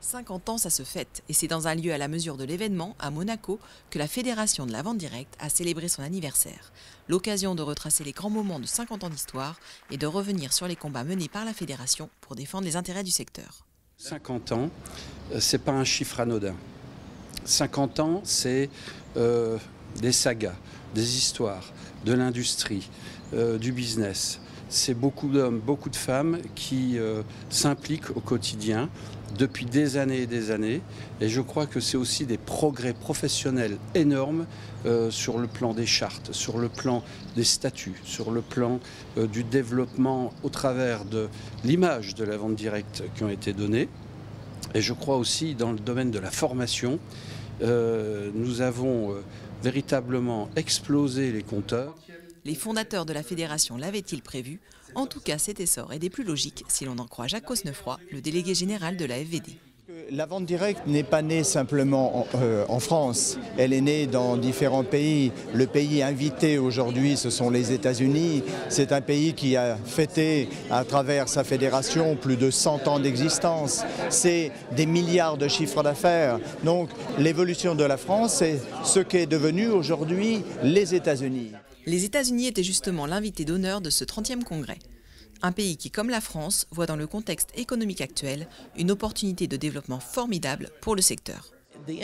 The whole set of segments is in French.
50 ans, ça se fête, et c'est dans un lieu à la mesure de l'événement, à Monaco, que la Fédération de la vente directe a célébré son anniversaire. L'occasion de retracer les grands moments de 50 ans d'histoire et de revenir sur les combats menés par la Fédération pour défendre les intérêts du secteur. 50 ans, c'est pas un chiffre anodin. 50 ans, c'est des sagas, des histoires, de l'industrie, du business. C'est beaucoup d'hommes, beaucoup de femmes qui s'impliquent au quotidien depuis des années et des années. Et je crois que c'est aussi des progrès professionnels énormes sur le plan des chartes, sur le plan des statuts, sur le plan du développement au travers de l'image de la vente directe qui ont été données. Et je crois aussi dans le domaine de la formation, nous avons véritablement explosé les compteurs. Les fondateurs de la fédération l'avaient-ils prévu? En tout cas, cet essor est des plus logiques si l'on en croit Jacques Cosnefroy, le délégué général de la FVD. La vente directe n'est pas née simplement en France, elle est née dans différents pays. Le pays invité aujourd'hui, ce sont les États-Unis. C'est un pays qui a fêté à travers sa fédération plus de 100 ans d'existence. C'est des milliards de chiffres d'affaires. Donc l'évolution de la France, c'est ce qu'est devenu aujourd'hui les États-Unis. Les États-Unis étaient justement l'invité d'honneur de ce 30e congrès. Un pays qui, comme la France, voit dans le contexte économique actuel une opportunité de développement formidable pour le secteur. La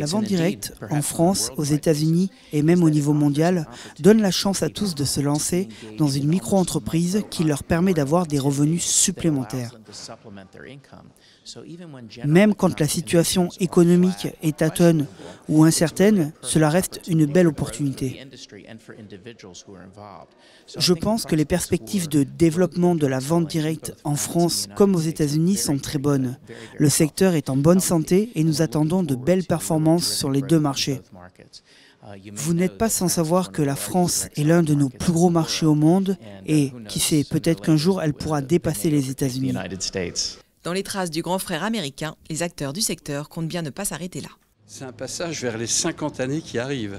vente directe, en France, aux États-Unis et même au niveau mondial, donne la chance à tous de se lancer dans une micro-entreprise qui leur permet d'avoir des revenus supplémentaires. Même quand la situation économique est tâtonne ou incertaine, cela reste une belle opportunité. Je pense que les perspectives de développement de la vente directe en France comme aux États-Unis sont très bonnes. Le secteur est en bonne santé et nous attendons de belles performances sur les deux marchés. Vous n'êtes pas sans savoir que la France est l'un de nos plus gros marchés au monde et, qui sait, peut-être qu'un jour elle pourra dépasser les États-Unis. Dans les traces du grand frère américain, les acteurs du secteur comptent bien ne pas s'arrêter là. C'est un passage vers les 50 années qui arrivent.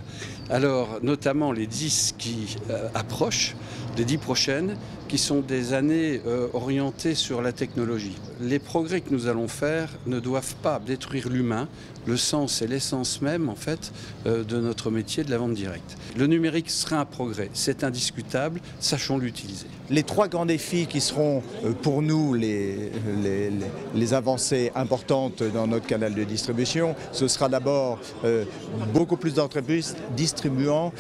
Alors, notamment les 10 qui approchent, les 10 prochaines, qui sont des années orientées sur la technologie. Les progrès que nous allons faire ne doivent pas détruire l'humain, le sens et l'essence même, en fait, de notre métier de la vente directe. Le numérique sera un progrès, c'est indiscutable, sachons l'utiliser. Les trois grands défis qui seront pour nous les avancées importantes dans notre canal de distribution, ce sera d'abord beaucoup plus d'entreprises distribuant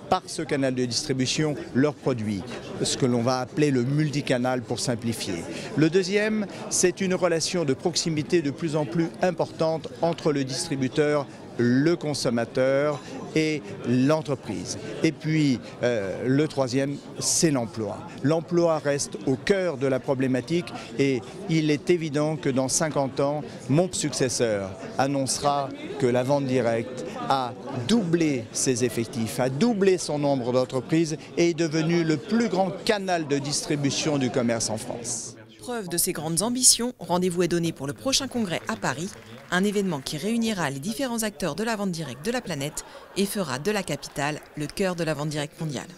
par ce canal de distribution leurs produits, ce que l'on va appeler le multicanal pour simplifier. Le deuxième, c'est une relation de proximité de plus en plus importante entre le distributeur, le consommateur et l'entreprise. Et puis le troisième, c'est l'emploi. L'emploi reste au cœur de la problématique et il est évident que dans 50 ans, mon successeur annoncera que la vente directe a doublé ses effectifs, a doublé son nombre d'entreprises et est devenu le plus grand canal de distribution du commerce en France. Preuve de ses grandes ambitions, rendez-vous est donné pour le prochain congrès à Paris, un événement qui réunira les différents acteurs de la vente directe de la planète et fera de la capitale le cœur de la vente directe mondiale.